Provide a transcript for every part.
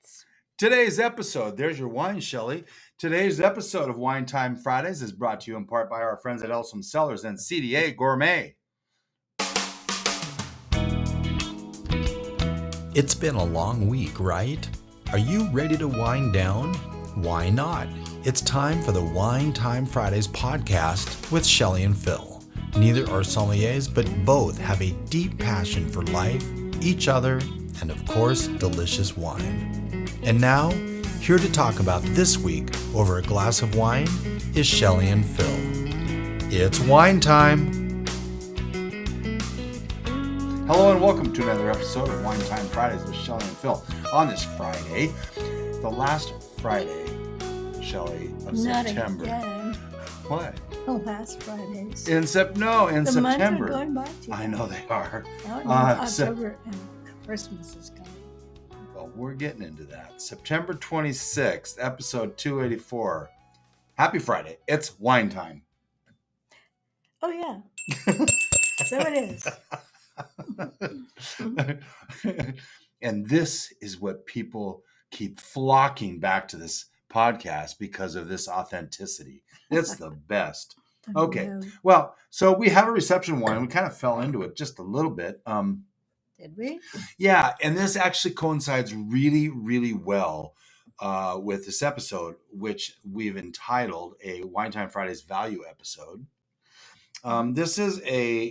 minutes. Today's episode, there's your wine, Shelley. Today's episode of Wine Time Fridays is brought to you in part by our friends at Elsom Cellars and CDA Gourmet. It's been a long week, right? Are you ready to wind down? Why not? It's time for the Wine Time Fridays podcast with Shelley and Phil. Neither are sommeliers, but both have a deep passion for life, each other, and of course, delicious wine. And now, here to talk about this week over a glass of wine is Shelley and Phil. It's wine time! Hello and welcome to another episode of Wine Time Fridays with Shelley and Phil. On this Friday, the last Friday, Shelley, of Not September. Again. What? The last Fridays. In September. The months are going by too I know they are. October and Christmas is coming. Well, we're getting into that. September 26th, episode 284. Happy Friday. It's wine time. Oh, yeah. So it is. And this is what people keep flocking back to this podcast because of this authenticity. It's the best. Okay. Well, so we have a reception wine. We kind of fell into it just a little bit. Did we? Yeah, and this actually coincides really, really well with this episode, which we've entitled a Wine Time Fridays Value episode. This is a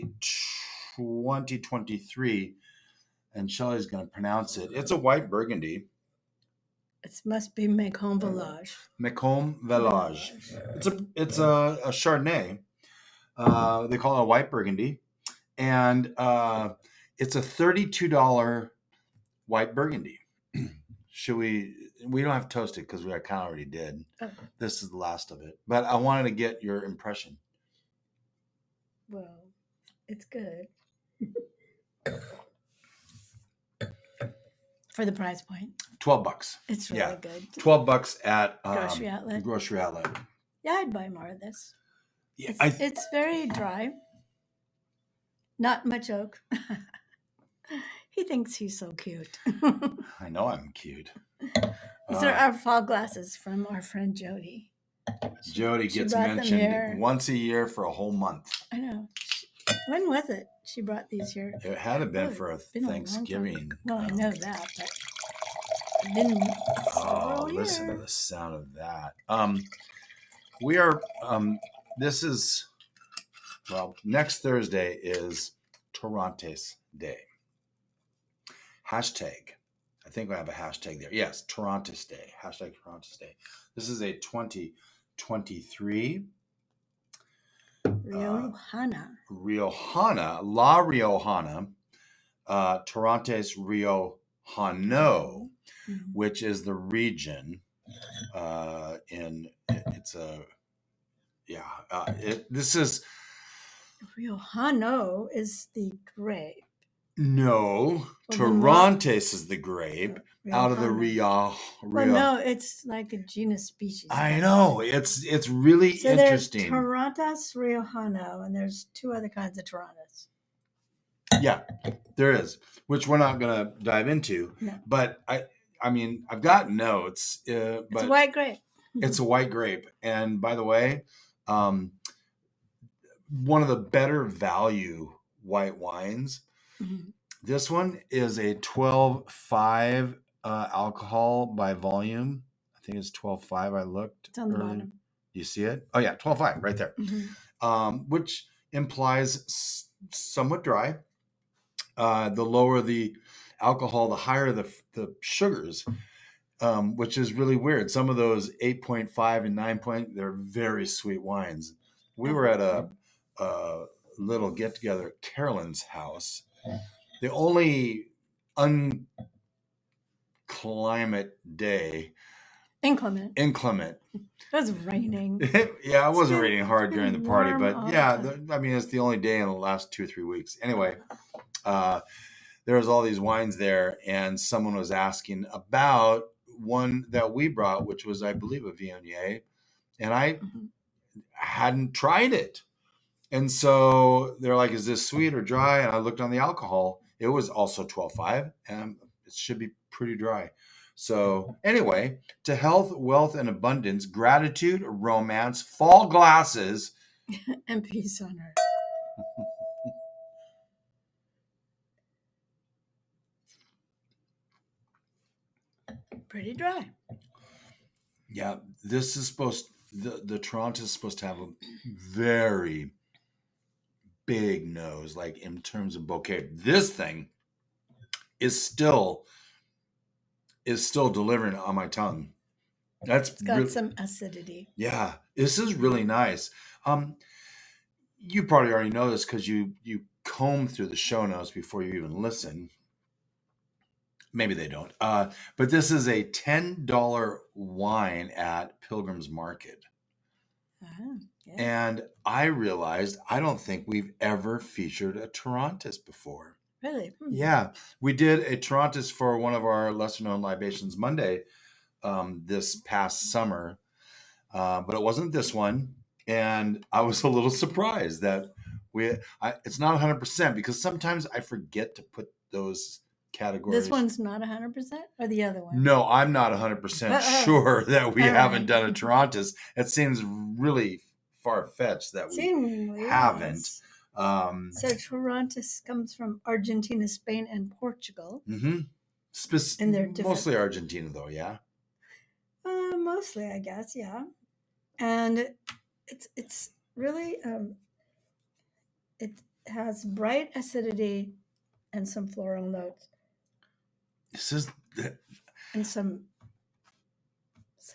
2023, and Shelley's going to pronounce it. It's a white Burgundy. It must be Macomb Village. Macomb Village. It's a Chardonnay. They call it a white Burgundy, and it's a $32 white Burgundy. Should we? We don't have to toast it because we kind of already did. Oh. This is the last of it, but I wanted to get your impression. Well, it's good. For the price point. $12. It's really good. $12 at Grocery outlet. Yeah, I'd buy more of this. Yeah, it's very dry. Not much oak. He thinks he's so cute. I know I'm cute. These are our fall glasses from our friend Jody. Jody gets mentioned once a year for a whole month. I know. When was it? She brought these here. It had to been for a Thanksgiving. No, I know that, but it's been several years. Listen to the sound of that. We are. This is. Well, next Thursday is Torrontés Day. Hashtag. I think we have a hashtag there. Yes, Torrontés Day. Hashtag Torrontés Day. This is a 2023. Riojana. La Riojana. Torrontés Riojano, which is the region this is Riojano is the grape. No, Torrontés is the grape out of the Rio. Well, no, it's like a genus species. I know. It's really interesting. There's Torrontés Riojano, and there's two other kinds of Torrontés. Yeah, there is, which we're not going to dive into. No. But I mean, I've got notes. It's a white grape. It's a white grape, and by the way, one of the better value white wines. Mm-hmm. This one is a 12.5 alcohol by volume. I think it's 12.5. I looked. It's on the bottom. You see it? Oh yeah, 12.5 right there. Mm-hmm. Which implies somewhat dry. The lower the alcohol, the higher the sugars, which is really weird. Some of those 8.5 and 9 they're very sweet wines. We were at a little get together at Carolyn's house. The only inclement. It was raining. Yeah, it wasn't raining hard during the party, but yeah, it's the only day in the last 2 or 3 weeks. Anyway, there was all these wines there, and someone was asking about one that we brought, which was, I believe, a Viognier, and I hadn't tried it. And so they're like, is this sweet or dry? And I looked on the alcohol. It was also 12.5, and it should be pretty dry. So anyway, to health, wealth, and abundance, gratitude, romance, fall glasses, And peace on earth. Pretty dry. Yeah, this is the Torrontés is supposed to have a very big nose, like in terms of bouquet. This thing is still delivering on my tongue. It's got some acidity. Yeah, this is really nice. You probably already know this because you comb through the show notes before you even listen. Maybe they don't. But this is a $10 wine at Pilgrim's Market. Yeah. And I realized I don't think we've ever featured a Torrontés before. Really? Yeah. We did a Torrontés for one of our lesser known libations Monday this past summer. But it wasn't this one. And I was a little surprised that it's not 100% because sometimes I forget to put those categories. This one's not 100%, or the other one? No, I'm not 100% sure that we haven't done a Torrontés. It seems really far-fetched that we haven't. So Torrontés comes from Argentina, Spain, and Portugal. Mm-hmm. And they're mostly Argentina, though, yeah? Mostly, I guess, yeah. And it's really, it has bright acidity and some floral notes. And some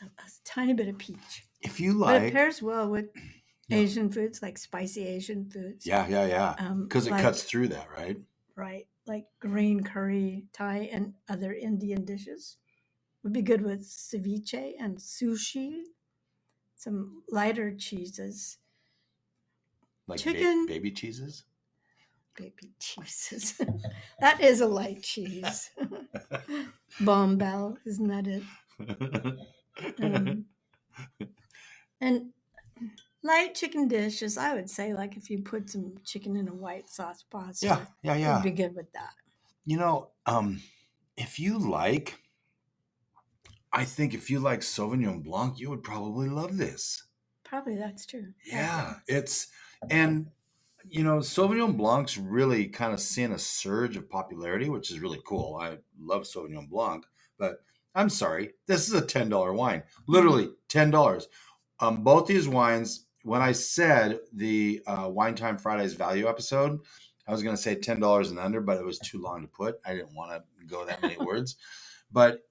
a tiny bit of peach. If you like, but it pairs well with Asian foods, like spicy Asian foods. Yeah. Because it cuts through that, right? Right, like green curry, Thai, and other Indian dishes. Would be good with ceviche and sushi. Some lighter cheeses. Like chicken. Baby cheeses? Baby cheeses. That is a light cheese. Bombell, isn't that it? And light chicken dishes, I would say, like if you put some chicken in a white sauce pasta. Yeah. Would be good with that. If you like, I think if you like Sauvignon Blanc, you would probably love this. Probably that's true. Yeah, Sauvignon Blanc's really kind of seeing a surge of popularity, which is really cool. I love Sauvignon Blanc, but I'm sorry, this is a $10 wine. Literally $10. Both these wines, when I said the Wine Time Fridays value episode, I was going to say $10 and under, but it was too long to put. I didn't want to go that many words. But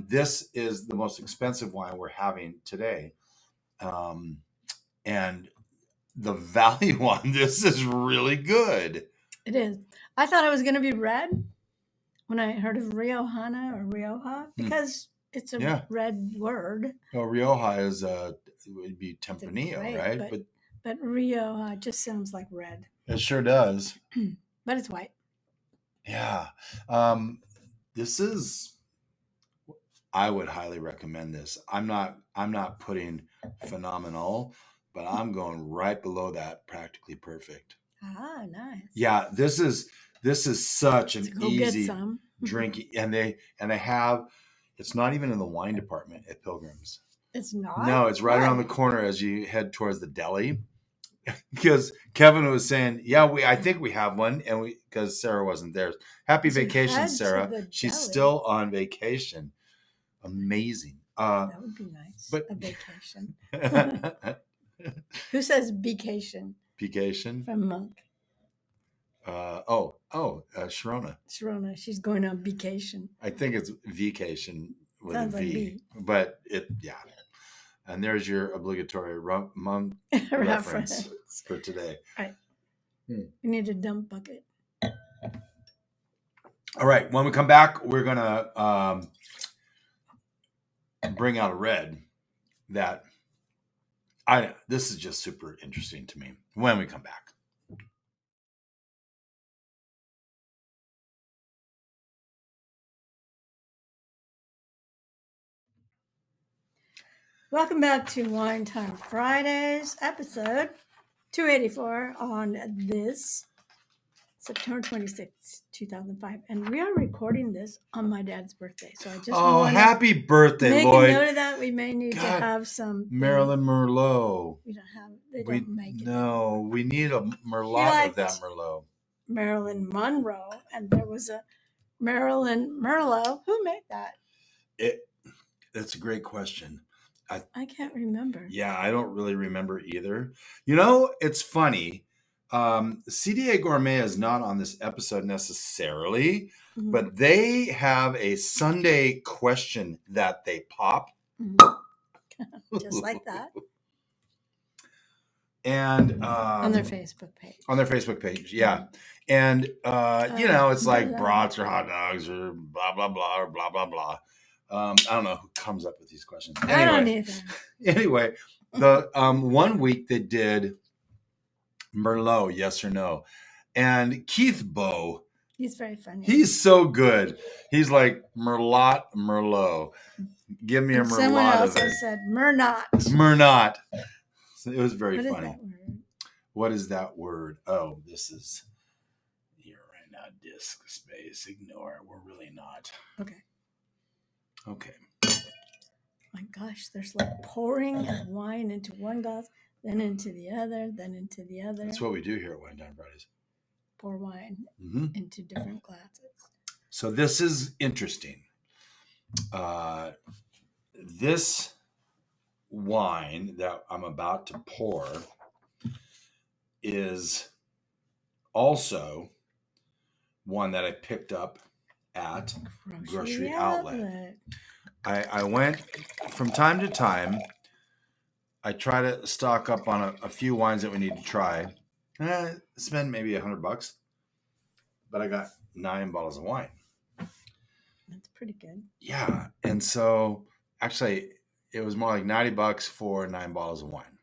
this is the most expensive wine we're having today. And the value on this is really good. It is. I thought it was going to be red when I heard of Riojana or Rioja because it's a red word. Well, Rioja would be Tempranillo, right? But Rioja just sounds like red. It sure does. But it's white. Yeah. This is, I would highly recommend this. I'm not putting phenomenal, but I'm going right below that, practically perfect. Ah, nice. Yeah, this is such an easy drink, and they have. It's not even in the wine department at Pilgrim's. It's not. No, it's right around the corner as you head towards the deli. Because Kevin was saying, I think we have one, and because Sara wasn't there. Happy vacation, Sara. She's still on vacation. Amazing. That would be nice. But a vacation. Who says vacation? Vacation from Monk. Sharona. Sharona, she's going on vacation. I think it's vacation with Sounds a V, like but And there's your obligatory Monk reference for today. All right. We need a dump bucket. All right. When we come back, we're gonna bring out a red that this is just super interesting to me when we come back. Welcome back to Wine Time Fridays, episode 284 on this September 26th, 2005. And we are recording this on my dad's birthday. So I just happy birthday, make Lloyd. a note of that. We may need to have some. Marilyn Merlot. We don't have, they don't make it. No, we need a Merlot of that Merlot. Marilyn Monroe. And there was a Marilyn Merlot. Who made that? That's a great question. I can't remember. Yeah, I don't really remember either. You know, it's funny. CDA Gourmet is not on this episode necessarily, but they have a Sunday question that they pop. Just like that. And on their Facebook page. On their Facebook page, yeah. And, you know, it's like brats or hot dogs or blah, blah, blah, or blah, blah, blah. I don't know who comes up with these questions. Anyway, I don't either. Anyway, the 1 week they did Merlot, yes or no. And Keith Bow. He's very funny. He's so good. He's like, Merlot. Give me a Merlot. Someone else said Mernot. It was very funny. What is that word? What is that word? Oh, this is here right now. Disk space. Ignore. We're really not. Okay. My gosh, there's like pouring of wine into one glass, then into the other, then into the other. That's what we do here at Wine Time Fridays. Pour wine into different glasses. So this is interesting. This wine that I'm about to pour is also one that I picked up at Grocery Outlet. I went from time to time. I try to stock up on a few wines that we need to try. Spend maybe $100, but I got 9 bottles of wine. That's pretty good. Yeah, and so actually, it was more like $90 for 9 bottles of wine.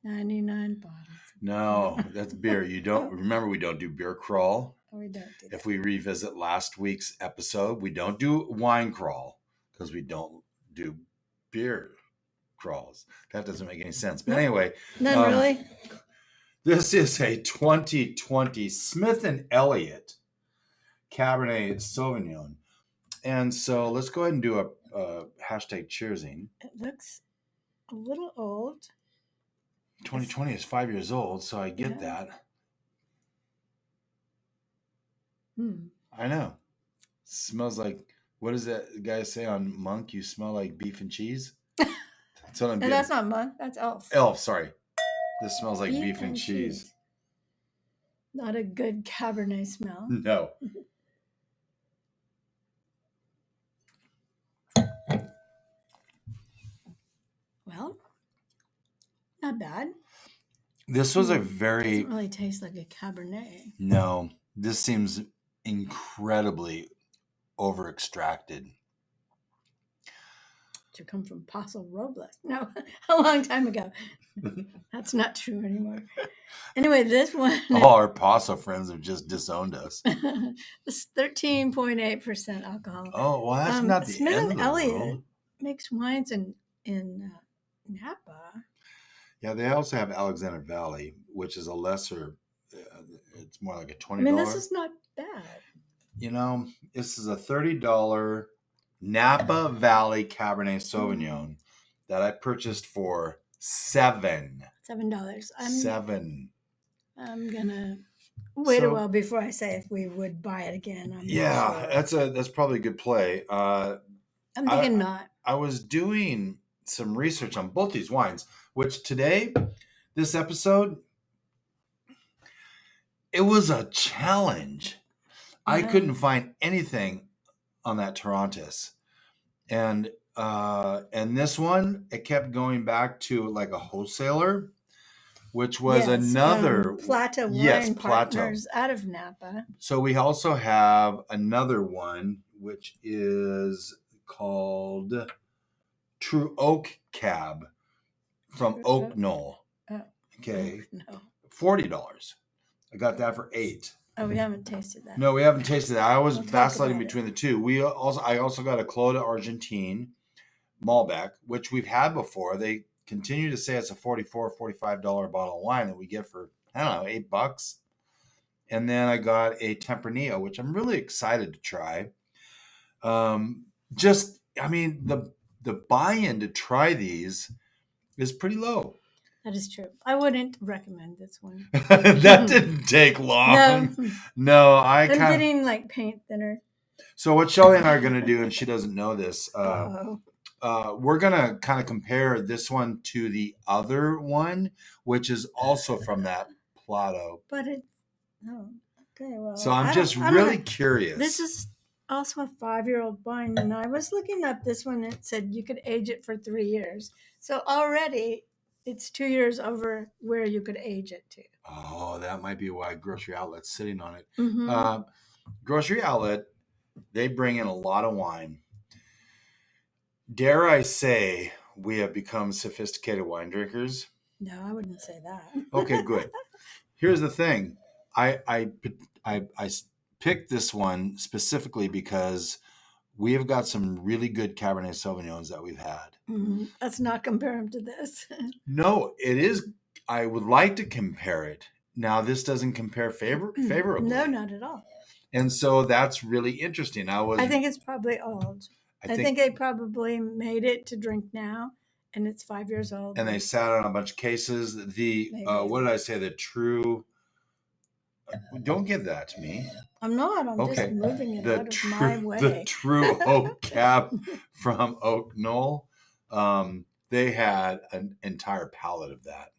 99 bottles. No, that's beer. You don't remember we don't do beer crawl. We don't do that. If we revisit last week's episode, we don't do wine crawl because we don't do beer crawls. That doesn't make any sense. But anyway. Not really. This is a 2020 Smith & Elliott Cabernet Sauvignon. And so let's go ahead and do a hashtag cheersing. It looks a little old. 2020 is 5 years old, so I get that. I know. Smells like, what does that guy say on Monk? You smell like beef and cheese? That's what I'm getting. That's not Monk, that's Elf. Elf, sorry. This smells like beef and cheese. Not a good Cabernet smell. No. Well, not bad. This was a very... Doesn't really taste like a Cabernet. No. This seems incredibly over-extracted. To come from Paso Robles. No, a long time ago. That's not true anymore. Anyway, this one... All our Paso friends have just disowned us. It's 13.8% alcohol. Oh, well, that's not the Smith end of the Elliott world. makes wines in Napa. Yeah, they also have Alexander Valley, which is a lesser... it's more like a $20. I mean, this is not bad. You know, this is a $30 Napa Valley Cabernet Sauvignon that I purchased for $7. $7. I'm gonna wait a while before I say if we would buy it again. That's probably a good play. I'm thinking not. I was doing some research on both these wines, which today, this episode, it was a challenge. I couldn't find anything on that Torrontés. And this one, it kept going back to like a wholesaler, which was another Plata Wine Partners out of Napa. So we also have another one, which is called True Oak Cab from Oak Knoll. Okay, $40. I got that for $8. Oh, we haven't tasted that. No, we haven't tasted that. I was vacillating between the two. I also got a Clos d'Argentine Malbec, which we've had before. They continue to say it's a $44, $45 bottle of wine that we get for, I don't know, $8. And then I got a Tempranillo, which I'm really excited to try. The buy-in to try these is pretty low. That is true. I wouldn't recommend this one. That didn't take long. No, I'm getting like paint thinner. So what Shelly and I are going to do, and she doesn't know this, we're going to kind of compare this one to the other one, which is also from that Plato. But it's, oh, okay, well. So I'm just really curious. This is also a 5-year-old wine, and I was looking up this one. It said you could age it for 3 years. So already it's 2 years over where you could age it to. Oh, that might be why Grocery Outlet's sitting on it. Mm-hmm. Grocery Outlet, they bring in a lot of wine. Dare I say we have become sophisticated wine drinkers? No, I wouldn't say that. Okay, good. Here's the thing. I picked this one specifically because we have got some really good Cabernet Sauvignons that we've had. Mm-hmm. Let's not compare them to this. No, it is. I would like to compare it. Now, this doesn't compare favorably. No, not at all. And so that's really interesting. I think it's probably old. I think they probably made it to drink now, and it's 5 years old. And they sat on a bunch of cases. What did I say? The true. Don't give that to me. I'm not. I'm just moving it out of my way. The true oak cab from Oak Knoll. They had an entire pallet of that.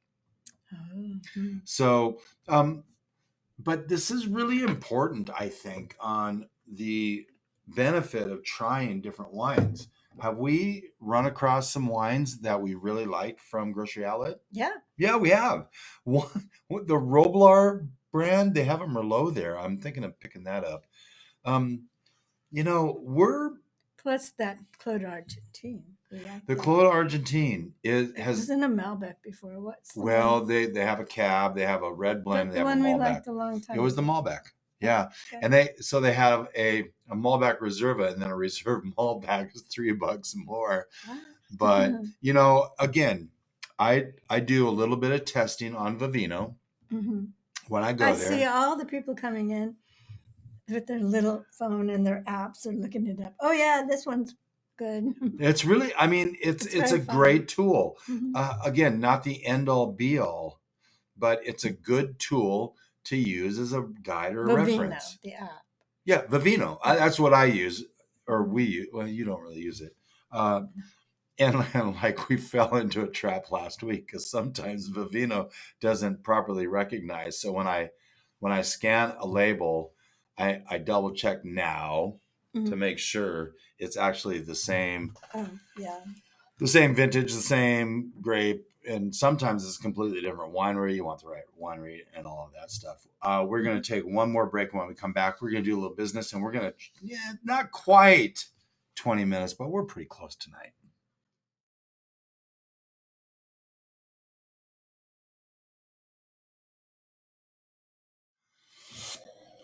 Mm-hmm. So, but this is really important, I think, on the benefit of trying different wines. Have we run across some wines that we really like from Grocery Outlet? Yeah. Yeah, we have. The Roblar brand, they have a Merlot there. I'm thinking of picking that up. We're... Plus that Clos d'Argentine. The Clos d'Argentine was in a Malbec before. They have a cab, they have a red blend, they have a Malbec. The one we liked a long time. It was the Malbec. Yeah. Okay. And they have a Malbec Reserva, and then a Reserve Malbec is $3 more. Wow. But again, I do a little bit of testing on Vivino. Mm-hmm. When I go there, I see all the people coming in with their little phone and their apps and looking it up. Oh yeah, this one's good. It's really, it's a great tool. Mm-hmm. Again, not the end all be all, but it's a good tool to use as a guide or a reference. The app. Yeah, Vivino. That's what I use, or we use. Well, you don't really use it. And like we fell into a trap last week because sometimes Vivino doesn't properly recognize. So when I scan a label, I double check now to make sure it's actually the same. The same vintage, the same grape, and sometimes it's a completely different winery. You want the right winery and all of that stuff. We're going to take one more break. When we come back, we're going to do a little business, and we're going to, not quite 20 minutes, but we're pretty close tonight.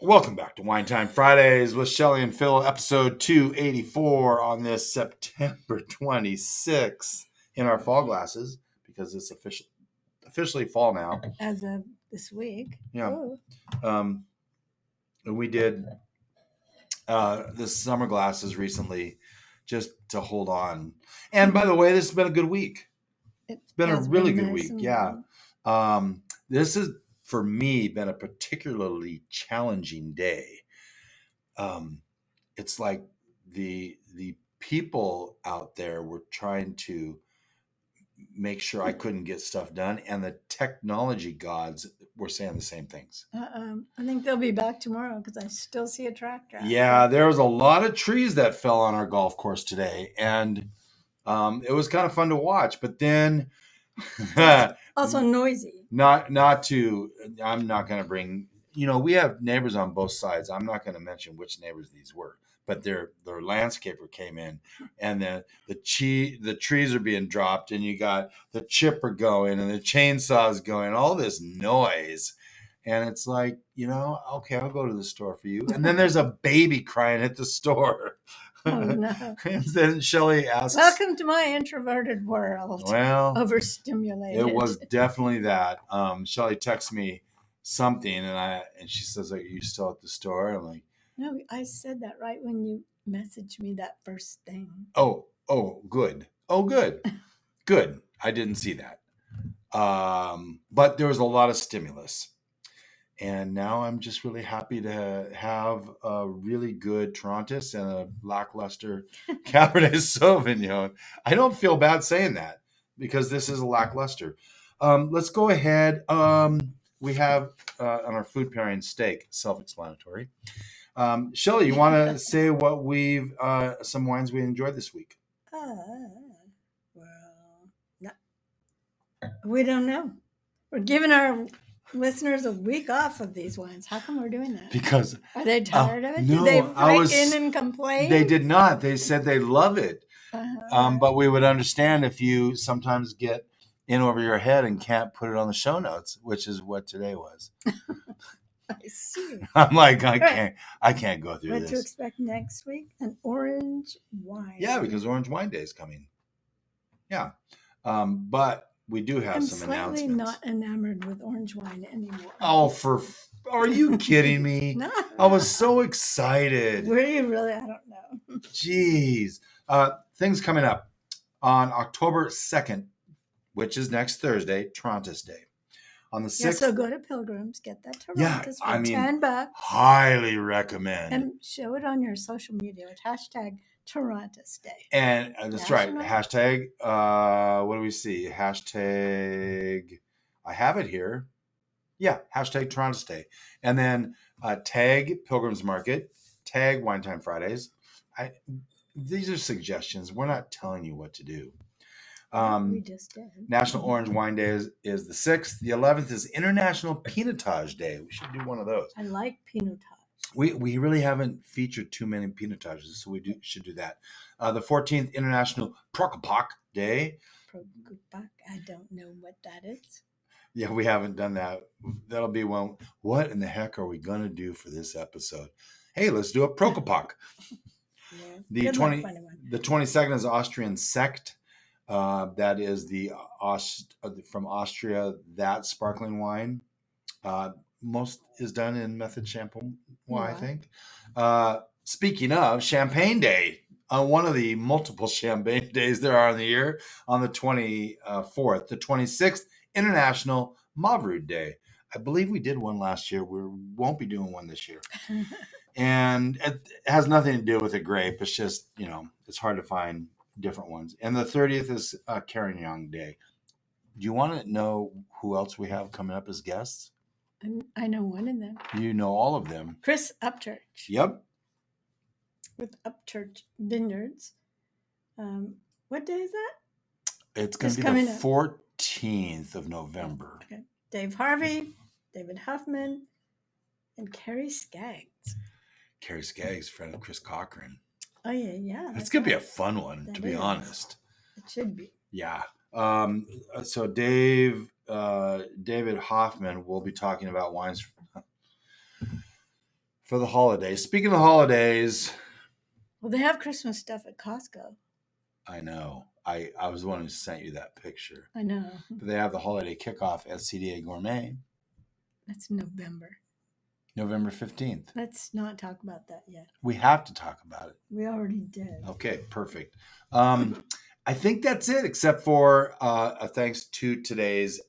Welcome back to Wine Time Fridays with Shelly and Phil, episode 284 on this September 26th in our fall glasses because it's officially fall now. As of this week. Yeah. And we did the summer glasses recently just to hold on. And by the way, this has been a good week. It's been a really good week. Yeah. This is, for me, been a particularly challenging day. It's like the people out there were trying to make sure I couldn't get stuff done, and the technology gods were saying the same things. I think they'll be back tomorrow because I still see a tractor. Yeah, there was a lot of trees that fell on our golf course today, and it was kind of fun to watch. But then, also noisy. I'm not going to bring. We have neighbors on both sides. I'm not going to mention which neighbors these were. But their landscaper came in, and then the trees are being dropped, and you got the chipper going, and the chainsaws going, all this noise, and it's like, okay, I'll go to the store for you. And then there's a baby crying at the store. Oh no! And then Shelly asks, "Welcome to my introverted world." Well, overstimulated. It was definitely that. Shelly texts me something, and she says, "Are you still at the store?" I'm like, No, I said that right when you messaged me that first thing. Oh, good. Oh, good. Good. I didn't see that. But there was a lot of stimulus. And now I'm just really happy to have a really good Torrontés and a lackluster Cabernet Sauvignon. I don't feel bad saying that because this is a lackluster. Let's go ahead. We have on our food pairing steak, self-explanatory. Shelley, you want to say what some wines we enjoyed this week? We don't know. We're giving our listeners a week off of these wines. How come we're doing that? Because are they tired of it? No, did they write in and complain? They did not. They said they love it. But we would understand if you sometimes get in over your head and can't put it on the show notes, which is what today was. I see. I'm like, I can't go through what this. To expect next week? An orange wine. Yeah, because Orange Wine Day is coming. Yeah. But we do have some announcements. I'm slightly not enamored with orange wine anymore. Oh, are you kidding me? No. I was so excited. Were you really? I don't know. Jeez. Things coming up on October 2nd, which is next Thursday, Torrontés Day. On the 6th. Yeah, so go to Pilgrim's, get that Torrontés for $10. Highly recommend. And show it on your social media with hashtag Torrontés Day. And that's right. Hashtag, what do we see? Hashtag, I have it here. Yeah, hashtag Torrontés Day. And then tag Pilgrim's Market, tag Wine Time Fridays. These are suggestions. We're not telling you what to do. We just did. National Orange Wine Day is the 6th. The 11th is International Pinotage Day. We should do one of those. I like Pinotage. We really haven't featured too many Pinotages, so we should do that. The 14th, International Prokopok Day. Prokopok? I don't know what that is. Yeah, we haven't done that. That'll be one. What in the heck are we going to do for this episode? Hey, let's do a Prokopok. Yeah. The 22nd is Austrian Sekt. That is from Austria, that sparkling wine. Most is done in method champagne, I think. Speaking of Champagne Day, one of the multiple champagne days there are in the year, on the 24th. The 26th, International Mauverude Day. I believe we did one last year. We won't be doing one this year. And it has nothing to do with a grape. It's just, it's hard to find different ones. And the 30th is Carolyn Day. Do you want to know who else we have coming up as guests? I know one of them. You know all of them. Chris Upchurch. Yep. With Upchurch Vineyards. What day is that? It's going to be the 14th of November. Okay. Dave Harvey, David Hoffman, and Keri Scaggs. Keri Scaggs, friend of Chris Cochran. Oh, yeah. It's going to be a fun one, to be honest. It should be. Yeah. So David Hoffman will be talking about wines for the holidays. Speaking of holidays. Well, they have Christmas stuff at Costco. I know. I was the one who sent you that picture. I know. But they have the holiday kickoff at CDA Gourmet. That's November 15th. Let's not talk about that yet. We have to talk about it. We already did. Okay, perfect. I think that's it, except for a thanks to today's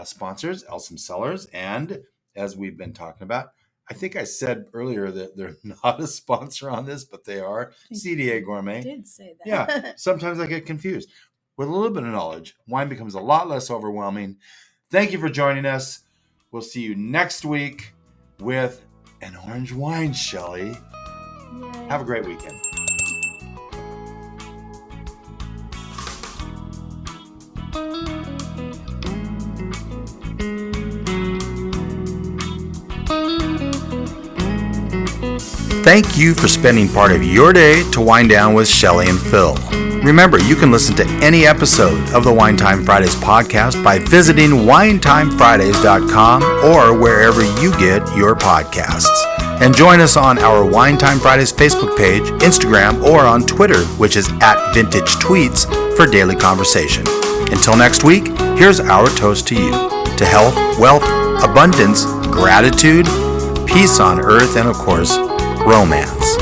sponsors, Elsom Cellars. And as we've been talking about, I think I said earlier that they're not a sponsor on this, but they are. CDA Gourmet. I did say that. Yeah, sometimes I get confused. With a little bit of knowledge, wine becomes a lot less overwhelming. Thank you for joining us. We'll see you next week with an orange wine, Shelley. Yay. Have a great weekend. Thank you for spending part of your day to wind down with Shelley and Phil. Remember, you can listen to any episode of the Wine Time Fridays podcast by visiting winetimefridays.com or wherever you get your podcasts. And join us on our Wine Time Fridays Facebook page, Instagram, or on Twitter, which is @VintageTweets, for daily conversation. Until next week, here's our toast to you. To health, wealth, abundance, gratitude, peace on earth, and of course, romance.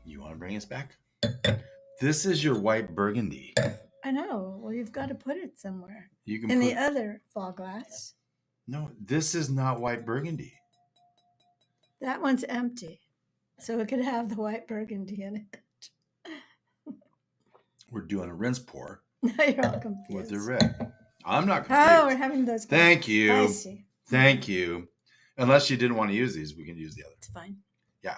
You want to bring us back? This is your white Burgundy. I know. Well, you've got to put it somewhere. You can In put... the other fall glass. No, this is not white Burgundy. That one's empty. So it could have the white Burgundy in it. We're doing a rinse pour Now you're all confused. with the red. I'm not confused. Oh, we're having those. Thank you. I see. Thank you. Unless you didn't want to use these, we can use the other. It's fine. Yeah,